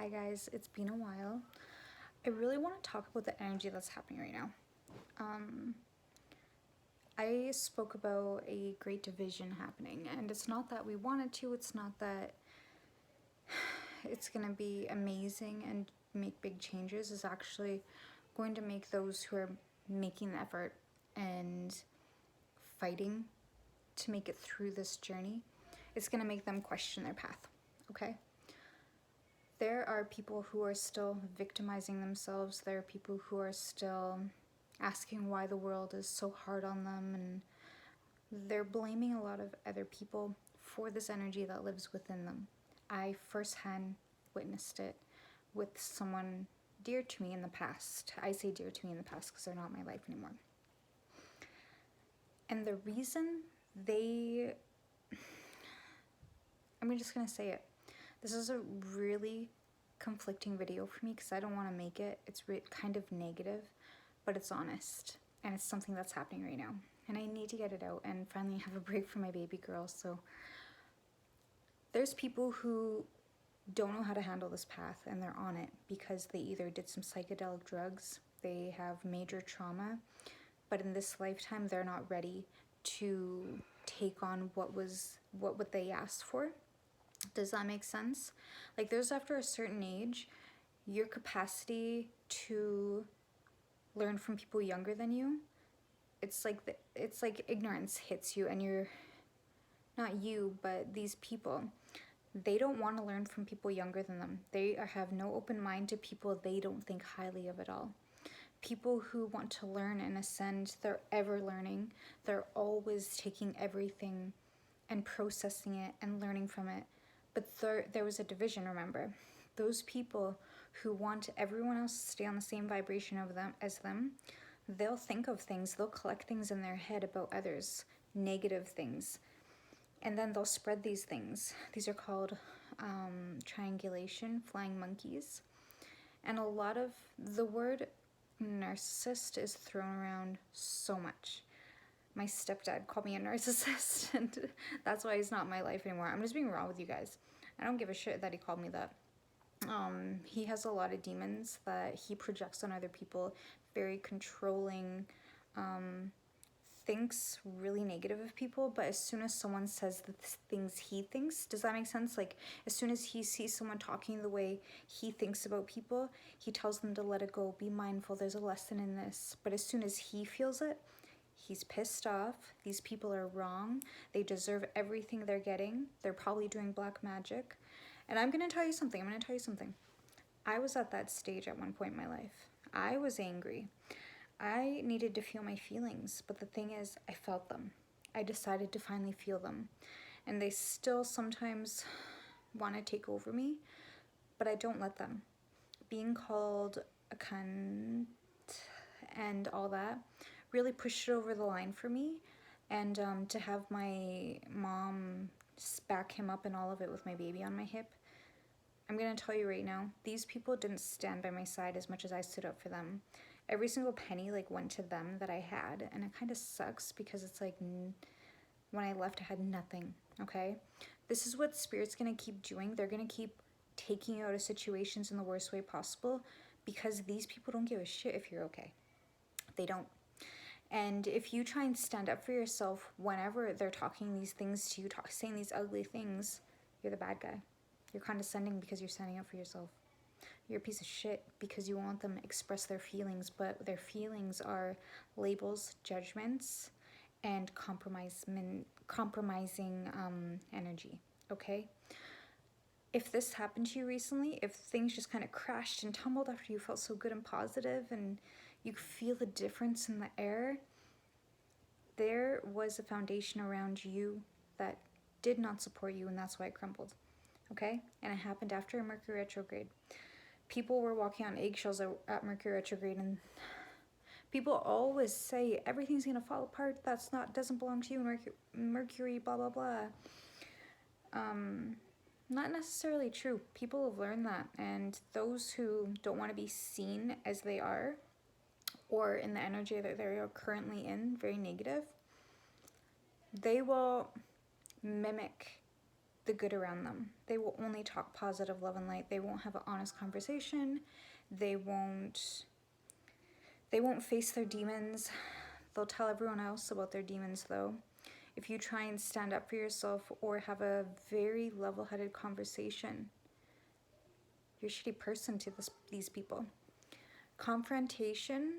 Hi guys, it's been a while. I really want to talk about the energy that's happening right now. Um, I spoke about a great division happening, and it's not that we wanted to, it's not that it's going to be amazing and make big changes. It's actually going to make those who are making the effort and fighting to make it through this journey, it's going to make them question their path, okay? There are people who are still victimizing themselves. There are people who are still asking why the world is so hard on them, and they're blaming a lot of other people for this energy that lives within them. I firsthand witnessed it with someone dear to me in the past. I say dear to me in the past because they're not in my life anymore. And the reason I'm just gonna say it. This is a really conflicting video for me because I don't want to make it. It's kind of negative, but it's honest. And it's something that's happening right now. And I need to get it out and finally have a break from my baby girl. So there's people who don't know how to handle this path and they're on it because they either did some psychedelic drugs, they have major trauma, but in this lifetime they're not ready to take on what they asked for. Does that make sense? Like, there's after a certain age, your capacity to learn from people younger than you, it's like ignorance hits you, and you're not you, but these people, they don't want to learn from people younger than them. They have no open mind to people they don't think highly of at all. People who want to learn and ascend, they're ever learning. They're always taking everything and processing it and learning from it. But there was a division, remember? Those people who want everyone else to stay on the same vibration of them as them, they'll think of things, they'll collect things in their head about others, negative things, and then they'll spread these things. These are called triangulation, flying monkeys. And a lot of the word narcissist is thrown around so much. My stepdad called me a narcissist, and that's why he's not in my life anymore. I'm just being raw with you guys. I don't give a shit that he called me that. He has a lot of demons that he projects on other people, very controlling, thinks really negative of people, but as soon as someone says the things he thinks, does that make sense? Like, as soon as he sees someone talking the way he thinks about people, he tells them to let it go, be mindful, there's a lesson in this. But as soon as he feels it, he's pissed off. These people are wrong. They deserve everything they're getting. They're probably doing black magic. And I'm going to tell you something. I was at that stage at one point in my life. I was angry. I needed to feel my feelings. But the thing is, I felt them. I decided to finally feel them. And they still sometimes want to take over me, but I don't let them. Being called a cunt and all that really pushed it over the line for me. And to have my mom back him up and all of it with my baby on my hip, I'm going to tell you right now, these people didn't stand by my side as much as I stood up for them. Every single penny went to them that I had, and it kind of sucks because it's like when I left I had nothing, okay? This is what Spirit's going to keep doing. They're going to keep taking you out of situations in the worst way possible because these people don't give a shit if you're okay. They don't. And if you try and stand up for yourself whenever they're talking these things to you, saying these ugly things, you're the bad guy. You're condescending because you're standing up for yourself. You're a piece of shit because you want them to express their feelings, but their feelings are labels, judgments, and compromising energy, okay? If this happened to you recently, if things just kind of crashed and tumbled after you felt so good and positive and you feel the difference in the air, there was a foundation around you that did not support you, and that's why it crumbled, okay? And it happened after a Mercury retrograde. People were walking on eggshells at Mercury retrograde, and people always say everything's gonna fall apart, doesn't belong to you, Mercury, blah blah blah. Not necessarily true. People have learned that, and those who don't want to be seen as they are, or in the energy that they're currently in, very negative, they will mimic the good around them. They will only talk positive, love, and light. They won't have an honest conversation. They won't face their demons. They'll tell everyone else about their demons, though. If you try and stand up for yourself or have a very level-headed conversation, you're a shitty person to these people. Confrontation,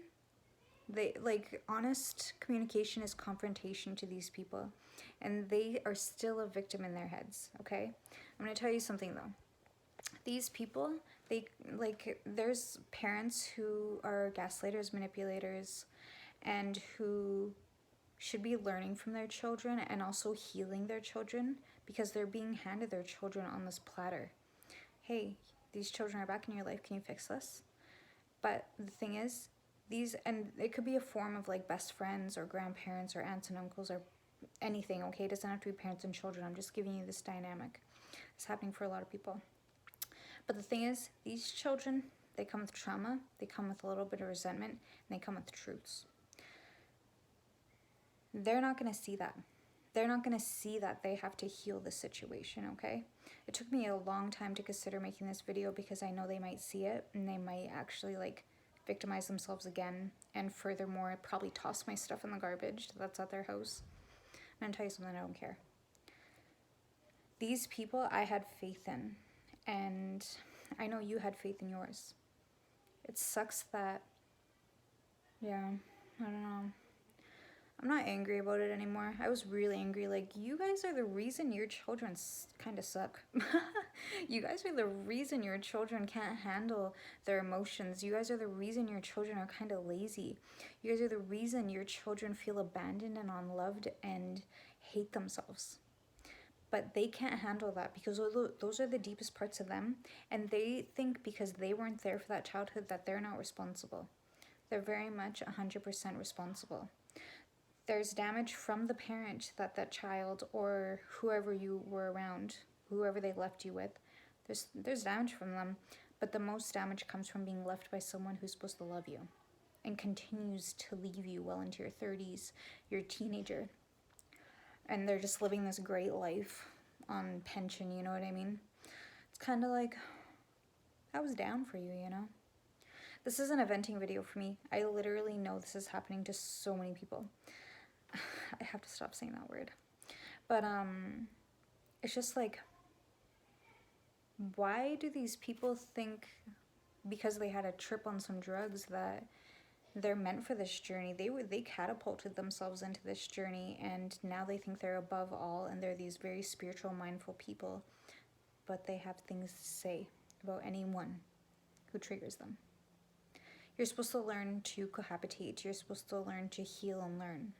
honest communication is confrontation to these people. And they are still a victim in their heads, okay? I'm going to tell you something, though. These people, there's parents who are gaslighters, manipulators, and who should be learning from their children and also healing their children, because they're being handed their children on this platter. Hey, these children are back in your life. Can you fix this? But the thing is, and it could be a form of like best friends or grandparents or aunts and uncles or anything, okay? It doesn't have to be parents and children. I'm just giving you this dynamic. It's happening for a lot of people. But the thing is, these children, they come with trauma, they come with a little bit of resentment, and they come with truths. They're not going to see that. They're not going to see that they have to heal the situation, okay? It took me a long time to consider making this video because I know they might see it and they might actually like victimize themselves again, and furthermore probably toss my stuff in the garbage that's at their house. I'm going to tell you something, I don't care. These people I had faith in, and I know you had faith in yours. It sucks that, yeah, I don't know. I'm not angry about it anymore. I was really angry. Like, you guys are the reason your children kind of suck. You guys are the reason your children can't handle their emotions. You guys are the reason your children are kind of lazy. You guys are the reason your children feel abandoned and unloved and hate themselves. But they can't handle that because those are the deepest parts of them. And they think because they weren't there for that childhood that they're not responsible. They're very much 100% responsible. There's damage from the parent that child or whoever you were around, whoever they left you with, there's damage from them. But the most damage comes from being left by someone who's supposed to love you and continues to leave you well into your 30s, you're a teenager. And they're just living this great life on pension, you know what I mean? It's kind of like, I was down for you, you know? This isn't a venting video for me. I literally know this is happening to so many people. I have to stop saying that word. But it's just like, why do these people think because they had a trip on some drugs that they're meant for this journey? They catapulted themselves into this journey, and now they think they're above all and they're these very spiritual, mindful people, but they have things to say about anyone who triggers them. You're supposed to learn to cohabitate. You're supposed to learn to heal and learn.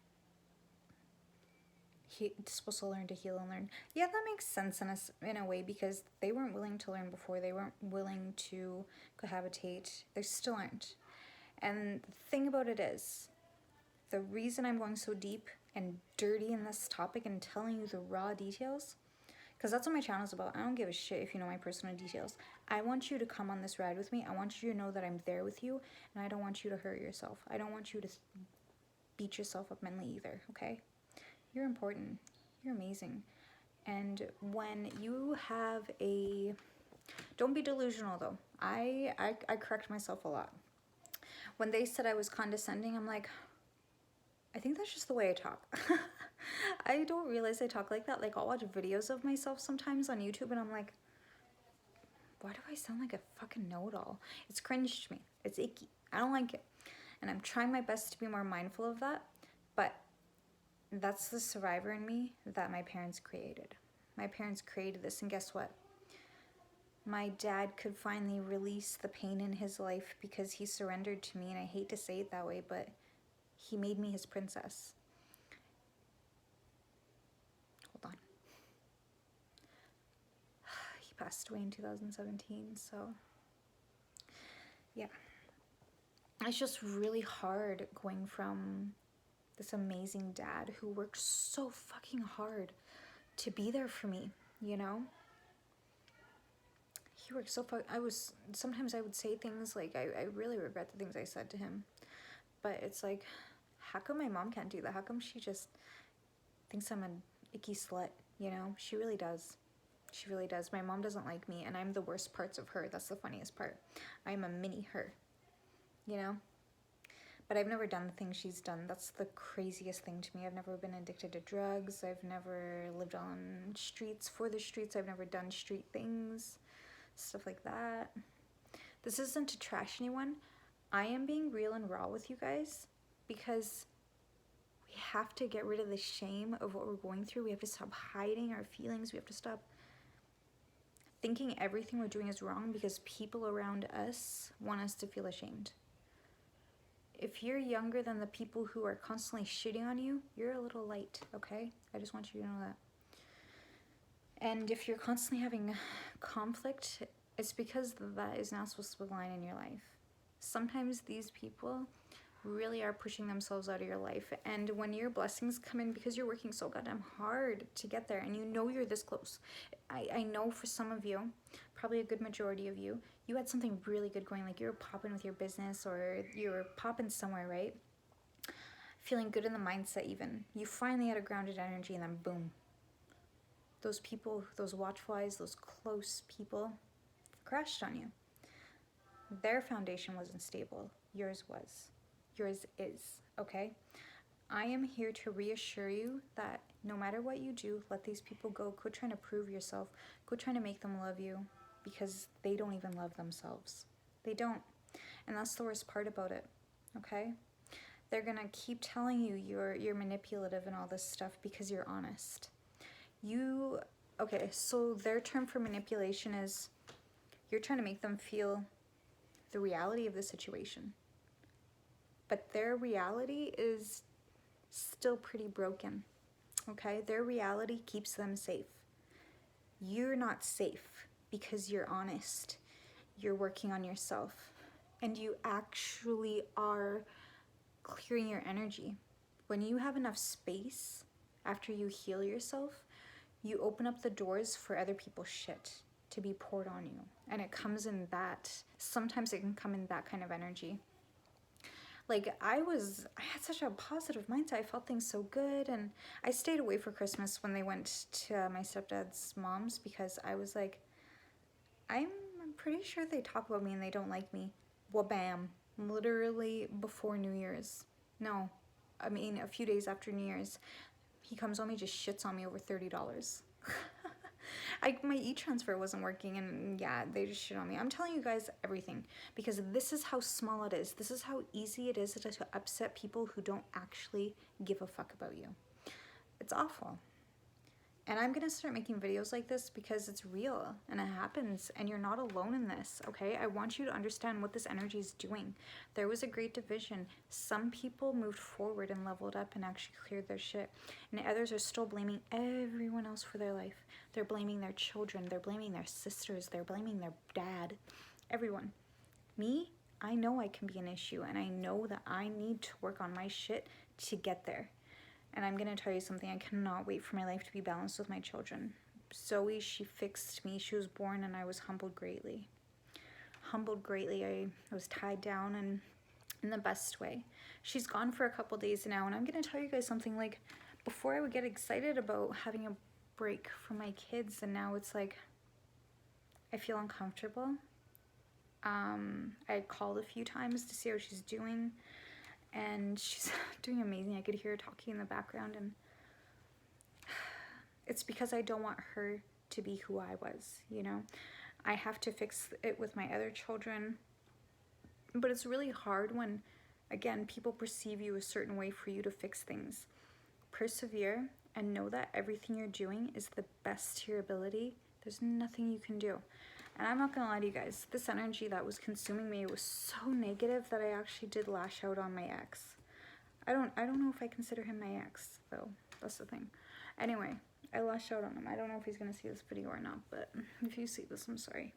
Supposed to learn to heal and learn. Yeah, that makes sense in a way, because they weren't willing to learn before. They weren't willing to cohabitate. They still aren't. And the thing about it is, the reason I'm going so deep and dirty in this topic and telling you the raw details, because that's what my channel is about. I don't give a shit if you know my personal details. I want you to come on this ride with me. I want you to know that I'm there with you, and I don't want you to hurt yourself. I don't want you to beat yourself up mentally either, okay? You're important. You're amazing. And when you have don't be delusional though. I correct myself a lot. When they said I was condescending, I'm like, I think that's just the way I talk. I don't realize I talk like that. Like, I'll watch videos of myself sometimes on YouTube and I'm like, why do I sound like a fucking know-it-all? It's cringe to me. It's icky. I don't like it. And I'm trying my best to be more mindful of that. But that's the survivor in me that my parents created. My parents created this, and guess what? My dad could finally release the pain in his life because he surrendered to me, and I hate to say it that way, but he made me his princess. Hold on. He passed away in 2017, so yeah. It's just really hard going from this amazing dad who worked so fucking hard to be there for me, you know? He worked so sometimes I would say things like, I really regret the things I said to him. But it's like, how come my mom can't do that? How come she just thinks I'm an icky slut, you know? She really does. She really does. My mom doesn't like me, and I'm the worst parts of her. That's the funniest part. I'm a mini her, you know? But I've never done the things she's done. That's the craziest thing to me. I've never been addicted to drugs. I've never lived on streets for the streets. I've never done street things, stuff like that. This isn't to trash anyone. I am being real and raw with you guys because we have to get rid of the shame of what we're going through. We have to stop hiding our feelings. We have to stop thinking everything we're doing is wrong because people around us want us to feel ashamed. If you're younger than the people who are constantly shitting on you, you're a little light, okay? I just want you to know that. And if you're constantly having conflict, it's because that is not supposed to be lying in your life. Sometimes these people really are pushing themselves out of your life. And when your blessings come in, because you're working so goddamn hard to get there, and you know you're this close. I know for some of you, probably a good majority of you, you had something really good going, like you were popping with your business or you were popping somewhere, right? Feeling good in the mindset even. You finally had a grounded energy and then boom. Those people, those watchful eyes, those close people crashed on you. Their foundation wasn't stable. Yours was. Yours is, okay? I am here to reassure you that no matter what you do, let these people go. Quit trying to prove yourself. Quit trying to make them love you because they don't even love themselves. They don't. And that's the worst part about it, okay? They're gonna keep telling you you're manipulative and all this stuff because you're honest. Okay, so their term for manipulation is you're trying to make them feel the reality of the situation. But their reality is still pretty broken, okay? Their reality keeps them safe. You're not safe because you're honest. You're working on yourself. And you actually are clearing your energy. When you have enough space after you heal yourself, you open up the doors for other people's shit to be poured on you. And it comes in that, sometimes it can come in that kind of energy. Like I had such a positive mindset. I felt things so good, and I stayed away for Christmas when they went to my stepdad's mom's because I was like, I'm pretty sure they talk about me and they don't like me. Well, bam, literally before New Year's. No, I mean a few days after New Year's, he comes on me, just shits on me over $30. My e-transfer wasn't working, and yeah, they just shit on me. I'm telling you guys everything because this is how small it is. This is how easy it is to upset people who don't actually give a fuck about you. It's awful. And I'm gonna start making videos like this because it's real and it happens and you're not alone in this, okay? I want you to understand what this energy is doing. There was a great division. Some people moved forward and leveled up and actually cleared their shit. And others are still blaming everyone else for their life. They're blaming their children. They're blaming their sisters. They're blaming their dad. Everyone. Me, I know I can be an issue and I know that I need to work on my shit to get there. And I'm gonna tell you something, I cannot wait for my life to be balanced with my children. Zoe, she fixed me. She was born and I was humbled greatly. Humbled greatly. I was tied down and in the best way. She's gone for a couple days now, and I'm gonna tell you guys something, like before I would get excited about having a break from my kids, and now it's like I feel uncomfortable. I called a few times to see how she's doing. And she's doing amazing. I could hear her talking in the background, and it's because I don't want her to be who I was, you know? I have to fix it with my other children, but it's really hard when, again, people perceive you a certain way for you to fix things. Persevere and know that everything you're doing is the best to your ability. There's nothing you can do. And I'm not gonna lie to you guys, this energy that was consuming me was so negative that I actually did lash out on my ex. I don't know if I consider him my ex, though. That's the thing. Anyway, I lashed out on him. I don't know if he's gonna see this video or not, but if you see this, I'm sorry.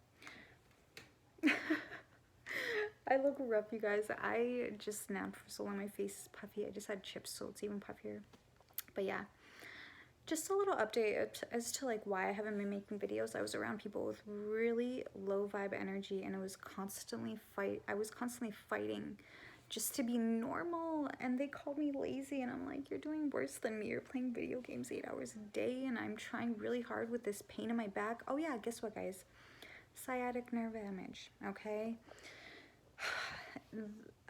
I look rough, you guys. I just snapped for so long. My face is puffy. I just had chips, so it's even puffier. But yeah. Just a little update as to like why I haven't been making videos. I was around people with really low vibe energy, and I was constantly fighting just to be normal, and they call me lazy, and I'm like, you're doing worse than me. You're playing video games 8 hours a day, and I'm trying really hard with this pain in my back. Oh yeah, guess what, guys? Sciatic nerve damage, okay?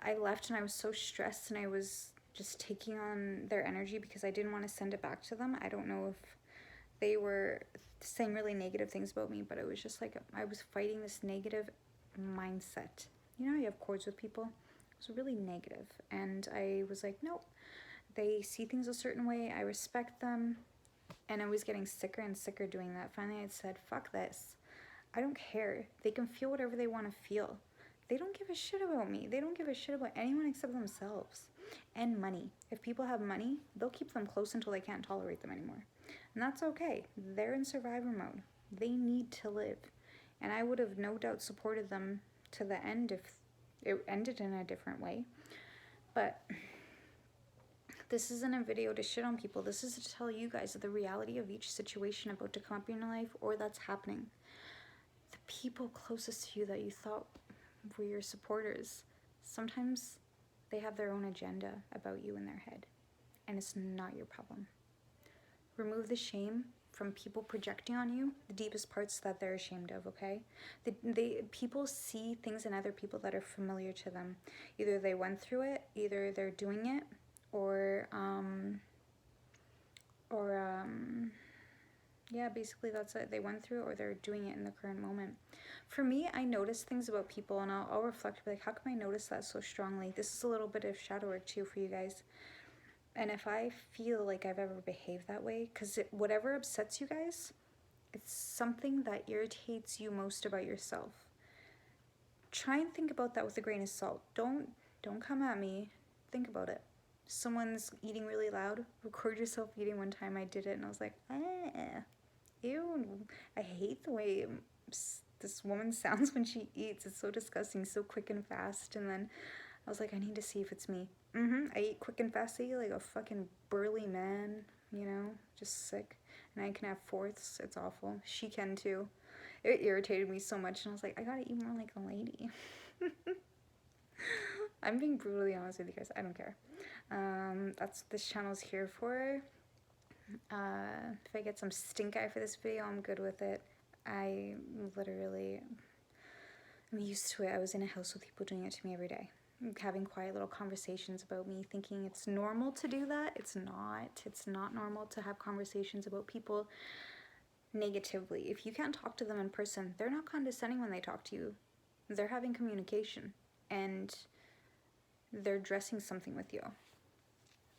I left and I was so stressed, and I was just taking on their energy because I didn't want to send it back to them. I don't know if they were saying really negative things about me, but it was just like I was fighting this negative mindset. You know, you have cords with people. It was really negative, and I was like, nope. They see things a certain way. I respect them, and I was getting sicker and sicker doing that. Finally, I said, fuck this. I don't care. They can feel whatever they want to feel. They don't give a shit about me. They don't give a shit about anyone except themselves. And money. If people have money, they'll keep them close until they can't tolerate them anymore. And that's okay. They're in survivor mode. They need to live. And I would have no doubt supported them to the end if it ended in a different way. But this isn't a video to shit on people. This is to tell you guys the reality of each situation about to come up in your life or that's happening. The people closest to you that you thought were your supporters, sometimes they have their own agenda about you in their head, and it's not your problem. Remove the shame from people projecting on you the deepest parts that they're ashamed of, okay? People see things in other people that are familiar to them. Either they went through it, either they're doing it, or yeah, basically that's it. They went through it or they're doing it in the current moment. For me, I notice things about people, and I'll reflect, like, how come I notice that so strongly? This is a little bit of shadow work too for you guys. And if I feel like I've ever behaved that way, because whatever upsets you guys, it's something that irritates you most about yourself. Try and think about that with a grain of salt. Don't come at me. Think about it. Someone's eating really loud. Record yourself eating. One time I did it, and I was like, ew, I hate the way this woman sounds when she eats. It's so disgusting, so quick and fast. And then I was like, I need to see if it's me. I eat quick and fast. I eat like a fucking burly man, you know, just sick. And I can have fourths. It's awful. She can too. It irritated me so much, and I was like, I gotta eat more like a lady. I'm being brutally honest with you guys. I don't care. That's what this channel's here for. If I get some stink eye for this video, I'm good with it. I'm used to it. I was in a house with people doing it to me every day, having quiet little conversations about me, thinking it's normal to do that. It's not. It's not normal to have conversations about people negatively. If you can't talk to them in person, they're not condescending when they talk to you. They're having communication, and they're addressing something with you.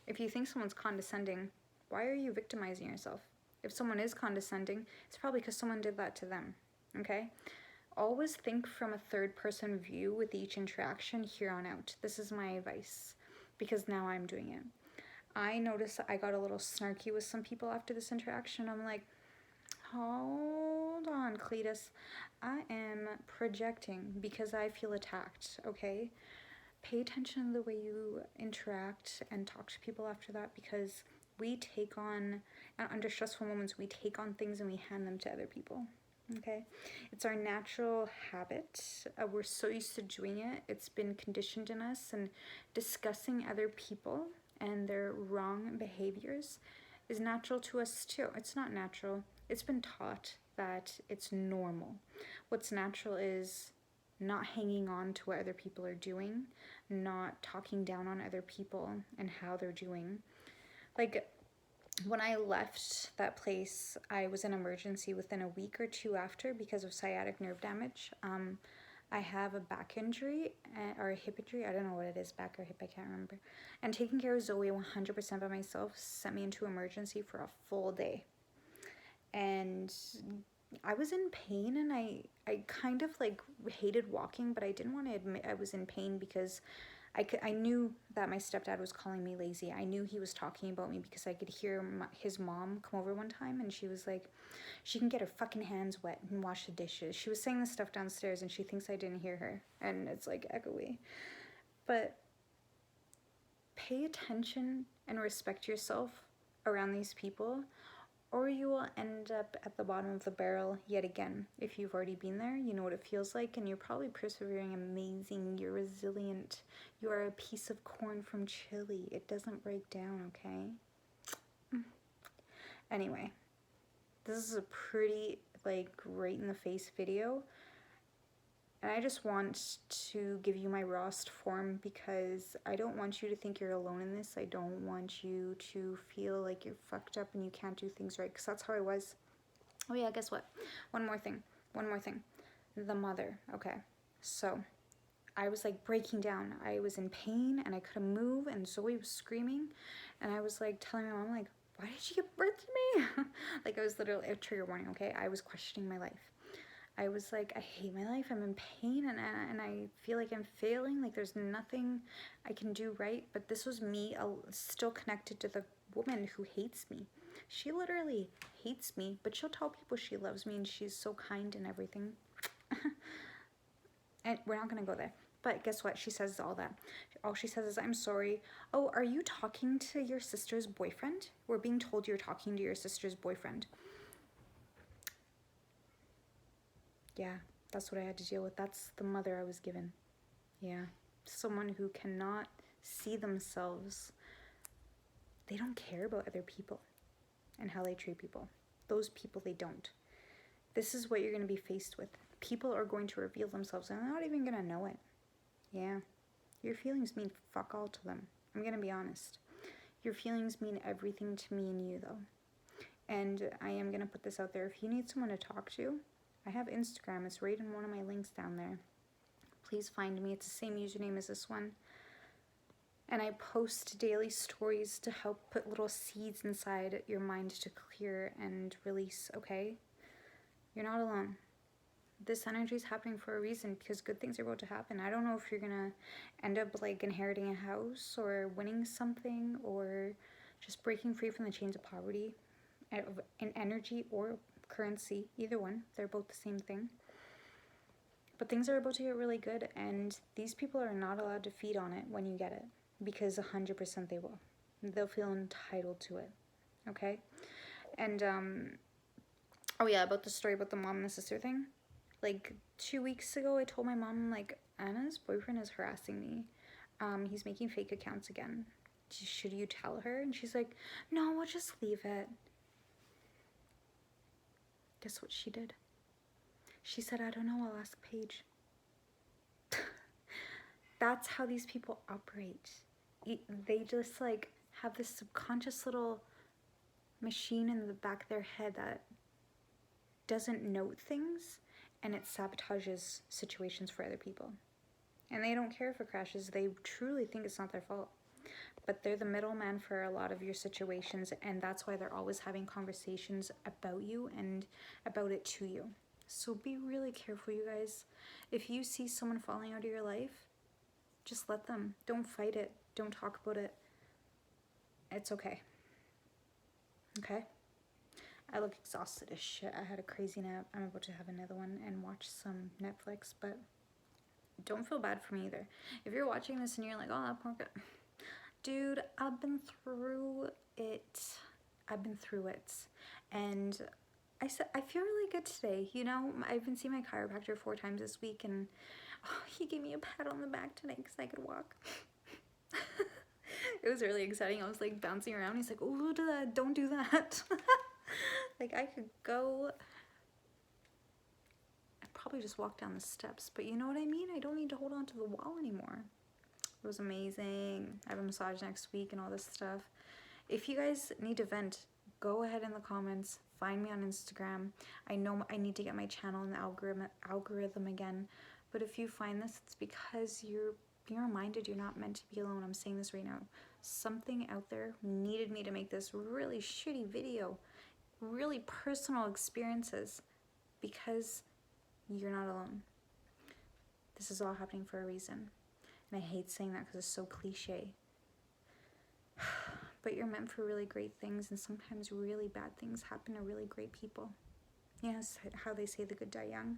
If you think someone's condescending, why are you victimizing yourself? If someone is condescending, it's probably because someone did that to them, okay? Always think from a third-person view with each interaction here on out. This is my advice, because now I'm doing it. I noticed that I got a little snarky with some people after this interaction. I'm like, hold on, Cletus. I am projecting because I feel attacked, okay? Pay attention to the way you interact and talk to people after that, because we take on, under stressful moments, we take on things and we hand them to other people, okay? It's our natural habit. We're so used to doing it. It's been conditioned in us, and discussing other people and their wrong behaviors is natural to us too. It's not natural. It's been taught that it's normal. What's natural is not hanging on to what other people are doing, not talking down on other people and how they're doing. Like, when I left that place, I was in emergency within a week or two after because of sciatic nerve damage. I have a back injury or a hip injury. I don't know what it is, back or hip, I can't remember. And taking care of Zoe 100% by myself sent me into emergency for a full day. And I was in pain, and I kind of like hated walking, but I didn't want to admit I was in pain because I knew that my stepdad was calling me lazy. I knew he was talking about me because I could hear his mom come over one time, and she was like, she can get her fucking hands wet and wash the dishes. She was saying this stuff downstairs, and she thinks I didn't hear her, and it's like echoey. But pay attention and respect yourself around these people, or you will end up at the bottom of the barrel yet again. If you've already been there, you know what it feels like, and you're probably persevering, amazing, you're resilient. You are a piece of corn from Chile. It doesn't break down, okay? Anyway, this is a pretty, like, right in the face video. And I just want to give you my rawest form because I don't want you to think you're alone in this. I don't want you to feel like you're fucked up and you can't do things right, because that's how I was. Oh yeah, guess what? One more thing. The mother. Okay. So I was like breaking down. I was in pain and I couldn't move, and Zoe was screaming, and I was like telling my mom, like, why did she give birth to me? Like, I was literally a trigger warning, okay? I was questioning my life. I was like, I hate my life, I'm in pain, and I feel like I'm failing, like there's nothing I can do right. But this was me still connected to the woman who hates me. She literally hates me, but she'll tell people she loves me and she's so kind and everything. And we're not gonna go there. But guess what? She says all that. All she says is, I'm sorry. Oh, are you talking to your sister's boyfriend? We're being told you're talking to your sister's boyfriend. Yeah, that's what I had to deal with. That's the mother I was given. Yeah, someone who cannot see themselves. They don't care about other people and how they treat people. Those people, they don't. This is what you're going to be faced with. People are going to reveal themselves and they're not even going to know it. Yeah, your feelings mean fuck all to them. I'm going to be honest. Your feelings mean everything to me and you, though. And I am going to put this out there. If you need someone to talk to, I have Instagram. It's right in one of my links down there. Please find me. It's the same username as this one. And I post daily stories to help put little seeds inside your mind to clear and release, okay? You're not alone. This energy is happening for a reason, because good things are about to happen. I don't know if you're gonna end up like inheriting a house or winning something or just breaking free from the chains of poverty in energy or currency. Either one. They're both the same thing. But things are about to get really good, and these people are not allowed to feed on it when you get it, because 100% they will. They'll feel entitled to it. Okay? And oh yeah, about the story about the mom and the sister thing. Like 2 weeks ago, I told my mom, like, Anna's boyfriend is harassing me. He's making fake accounts again. Should you tell her? And she's like, no, we'll just leave it. Guess what she did? She said, I don't know, I'll ask Paige. That's how these people operate. They just like have this subconscious little machine in the back of their head that doesn't note things, and it sabotages situations for other people. And they don't care if it crashes. They truly think it's not their fault. But they're the middleman for a lot of your situations, and that's why they're always having conversations about you and about it to you. So be really careful, you guys. If you see someone falling out of your life, just let them. Don't fight it. Don't talk about it. It's okay. Okay? I look exhausted as shit. I had a crazy nap. I'm about to have another one and watch some Netflix, but don't feel bad for me either. If you're watching this and you're like, oh, that poor guy. Dude, I've been through it. And I feel really good today. You know, I've been seeing my chiropractor 4 times this week, and he gave me a pat on the back today because I could walk. It was really exciting. I was like bouncing around. He's like, oh, don't do that. Like, I could go. I'd probably just walk down the steps, but you know what I mean? I don't need to hold on to the wall anymore. It was amazing. I have a massage next week and all this stuff. If you guys need to vent, go ahead in the comments. Find me on Instagram. I know I need to get my channel in the algorithm again. But if you find this, it's because you're being reminded you're not meant to be alone. I'm saying this right now. Something out there needed me to make this really shitty video. Really personal experiences. Because you're not alone. This is all happening for a reason. And I hate saying that because it's so cliche. But you're meant for really great things, and sometimes really bad things happen to really great people. Yes, how they say the good die young.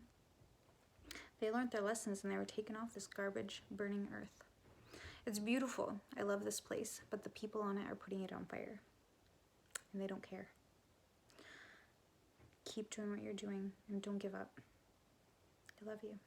They learned their lessons and they were taken off this garbage burning earth. It's beautiful. I love this place, but the people on it are putting it on fire. And they don't care. keep doing what you're doing and don't give up. I love you.